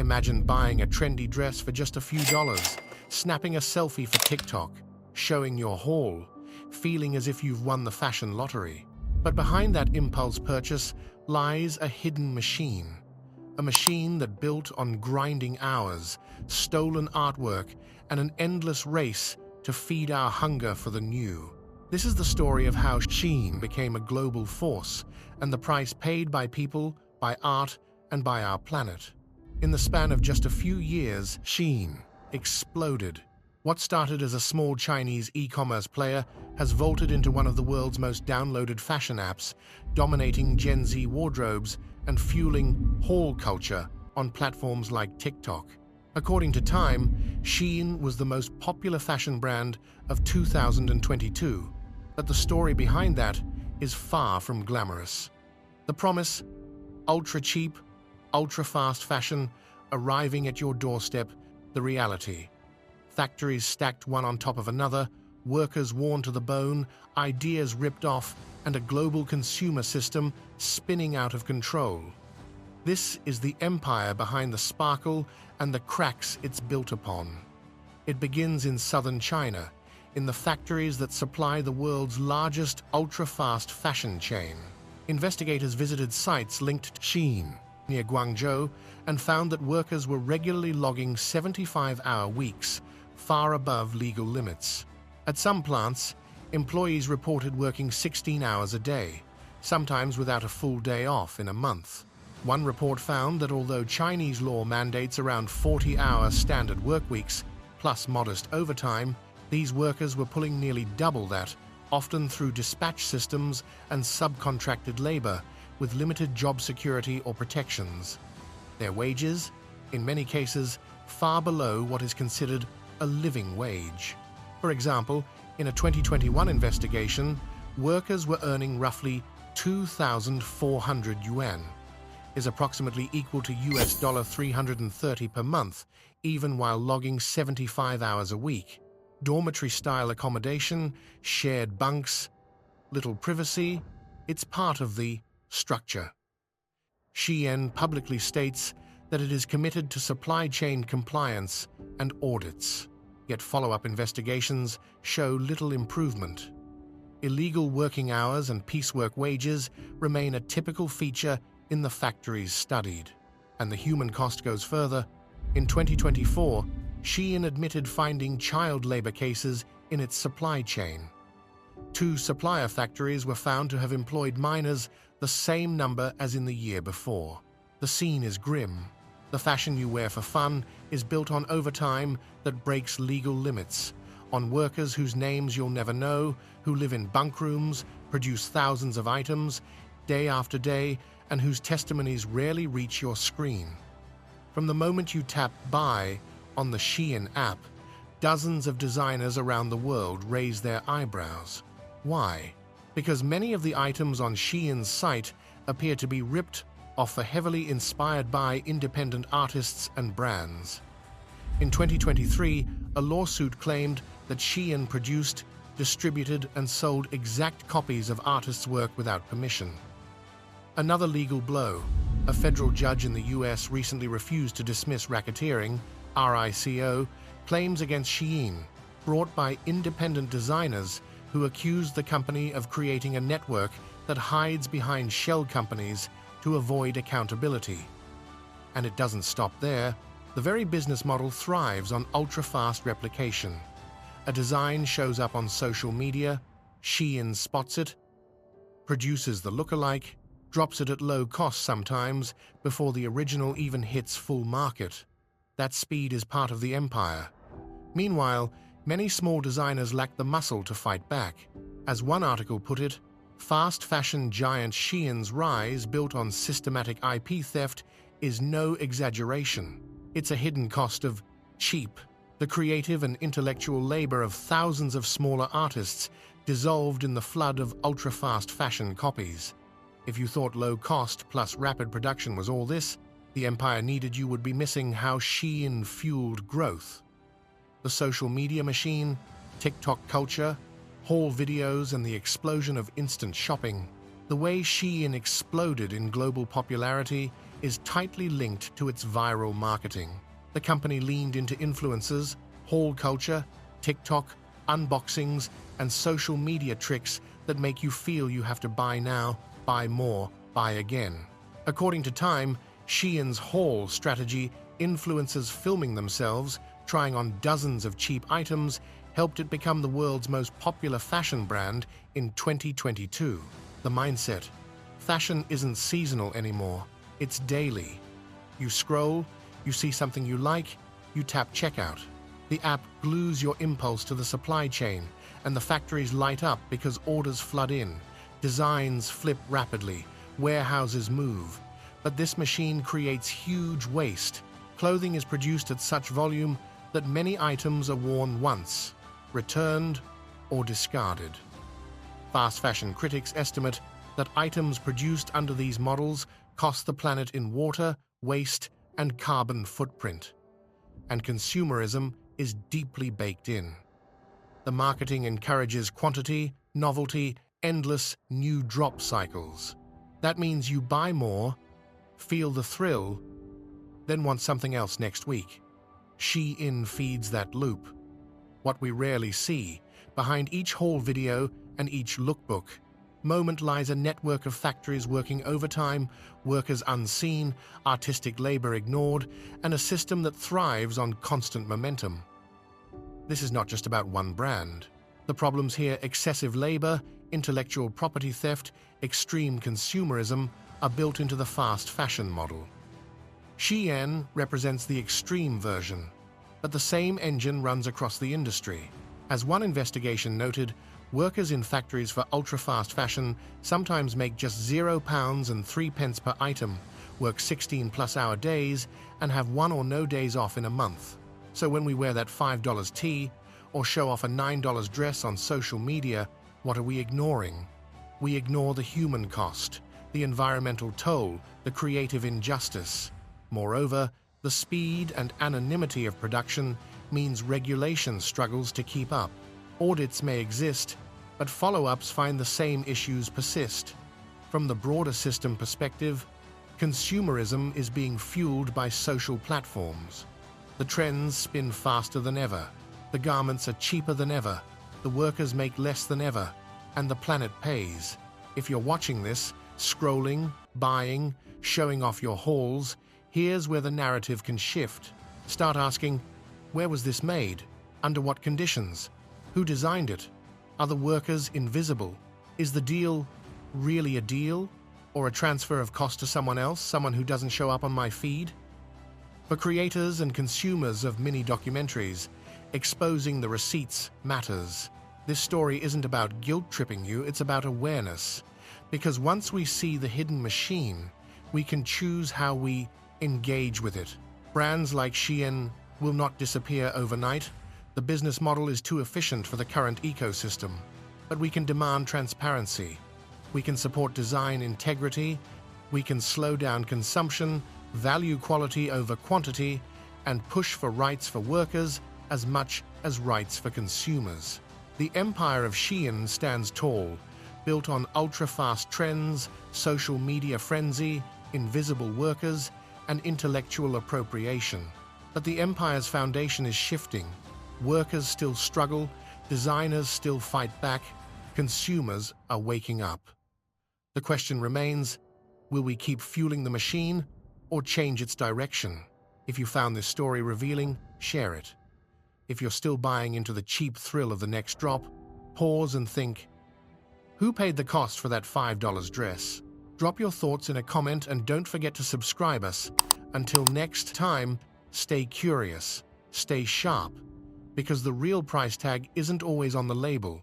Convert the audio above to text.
Imagine buying a trendy dress for just a few dollars, snapping a selfie for TikTok, showing your haul, feeling as if you've won the fashion lottery. But behind that impulse purchase lies a hidden machine. A machine that built on grinding hours, stolen artwork, and an endless race to feed our hunger for the new. This is the story of how Shein became a global force, and the price paid by people, by art, and by our planet. In the span of just a few years, Shein exploded. What started as a small Chinese e-commerce player has vaulted into one of the world's most downloaded fashion apps, dominating Gen Z wardrobes and fueling haul culture on platforms like TikTok. According to Time, Shein was the most popular fashion brand of 2022, but the story behind that is far from glamorous. The promise: ultra-cheap, ultra-fast fashion arriving at your doorstep. The reality: factories stacked one on top of another, workers worn to the bone, ideas ripped off, and a global consumer system spinning out of control. This is the empire behind the sparkle and the cracks it's built upon. It begins in southern China, in the factories that supply the world's largest ultra-fast fashion chain. Investigators visited sites linked to Shein near Guangzhou and found that workers were regularly logging 75-hour weeks, far above legal limits. At some plants, employees reported working 16 hours a day, sometimes without a full day off in a month. One report found that although Chinese law mandates around 40-hour standard workweeks, plus modest overtime, these workers were pulling nearly double that, often through dispatch systems and subcontracted labor, with limited job security or protections. Their wages, in many cases, far below what is considered a living wage. For example, in a 2021 investigation, workers were earning roughly 2,400 yuan, is approximately equal to US $330 per month, even while logging 75 hours a week. Dormitory-style accommodation, shared bunks, little privacy, it's part of the structure. Shein publicly states that it is committed to supply chain compliance and audits, yet follow-up investigations show little improvement. Illegal working hours and piecework wages remain a typical feature in the factories studied. And the human cost goes further. In 2024, Shein admitted finding child labor cases in its supply chain. 2 supplier factories were found to have employed minors, the same number as in the year before. The scene is grim. The fashion you wear for fun is built on overtime that breaks legal limits, on workers whose names you'll never know, who live in bunk rooms, produce thousands of items, day after day, and whose testimonies rarely reach your screen. From the moment you tap buy on the Shein app, dozens of designers around the world raise their eyebrows. Why? Because many of the items on Shein's site appear to be ripped off or heavily inspired by independent artists and brands. In 2023, a lawsuit claimed that Shein produced, distributed, and sold exact copies of artists' work without permission. Another legal blow: a federal judge in the US recently refused to dismiss racketeering, RICO, claims against Shein, brought by independent designers who accused the company of creating a network that hides behind shell companies to avoid accountability. And it doesn't stop there. The very business model thrives on ultra-fast replication. A design shows up on social media, Shein spots it, produces the lookalike, drops it at low cost sometimes before the original even hits full market. That speed is part of the empire. Meanwhile, many small designers lack the muscle to fight back. As one article put it, fast fashion giant Shein's rise, built on systematic IP theft, is no exaggeration. It's a hidden cost of cheap, the creative and intellectual labor of thousands of smaller artists dissolved in the flood of ultra-fast fashion copies. If you thought low cost plus rapid production was all this, the empire needed, you would be missing how Shein fueled growth. The social media machine, TikTok culture, haul videos, and the explosion of instant shopping. The way Shein exploded in global popularity is tightly linked to its viral marketing. The company leaned into influencers, haul culture, TikTok, unboxings, and social media tricks that make you feel you have to buy now, buy more, buy again. According to Time, Shein's haul strategy, influencers filming themselves, trying on dozens of cheap items, helped it become the world's most popular fashion brand in 2022. The mindset: fashion isn't seasonal anymore, it's daily. You scroll, you see something you like, you tap checkout. The app glues your impulse to the supply chain, and the factories light up because orders flood in. Designs flip rapidly, warehouses move. But this machine creates huge waste. Clothing is produced at such volume that many items are worn once, returned, or discarded. Fast fashion critics estimate that items produced under these models cost the planet in water, waste, and carbon footprint. And consumerism is deeply baked in. The marketing encourages quantity, novelty, endless new drop cycles. That means you buy more, feel the thrill, then want something else next week. Shein feeds that loop. What we rarely see, behind each haul video and each lookbook moment lies a network of factories working overtime, workers unseen, artistic labor ignored, and a system that thrives on constant momentum. This is not just about one brand. The problems here: excessive labor, intellectual property theft, extreme consumerism, are built into the fast fashion model. Shein represents the extreme version, but the same engine runs across the industry. As one investigation noted, workers in factories for ultra-fast fashion sometimes make just £0.03 per item, work 16-plus-hour days, and have 1 or no days off in a month. So when we wear that $5 tee or show off a $9 dress on social media, what are we ignoring? We ignore the human cost, the environmental toll, the creative injustice. Moreover, the speed and anonymity of production means regulation struggles to keep up. Audits may exist, but follow-ups find the same issues persist. From the broader system perspective, consumerism is being fueled by social platforms. The trends spin faster than ever, the garments are cheaper than ever, the workers make less than ever, and the planet pays. If you're watching this, scrolling, buying, showing off your hauls, here's where the narrative can shift. Start asking, where was this made? Under what conditions? Who designed it? Are the workers invisible? Is the deal really a deal? Or a transfer of cost to someone else, someone who doesn't show up on my feed? For creators and consumers of mini documentaries, exposing the receipts matters. This story isn't about guilt-tripping you, it's about awareness. Because once we see the hidden machine, we can choose how we engage with it. Brands like Shein will not disappear overnight. The business model is too efficient for the current ecosystem. But we can demand transparency. We can support design integrity. We can slow down consumption, value quality over quantity, and push for rights for workers as much as rights for consumers. The empire of Shein stands tall, built on ultra-fast trends, social media frenzy, invisible workers, and intellectual appropriation. But the empire's foundation is shifting. Workers still struggle, designers still fight back, consumers are waking up. The question remains, will we keep fueling the machine or change its direction? If you found this story revealing, share it. If you're still buying into the cheap thrill of the next drop, pause and think, who paid the cost for that $5 dress? Drop your thoughts in a comment and don't forget to subscribe us. Until next time, stay curious, stay sharp, because the real price tag isn't always on the label,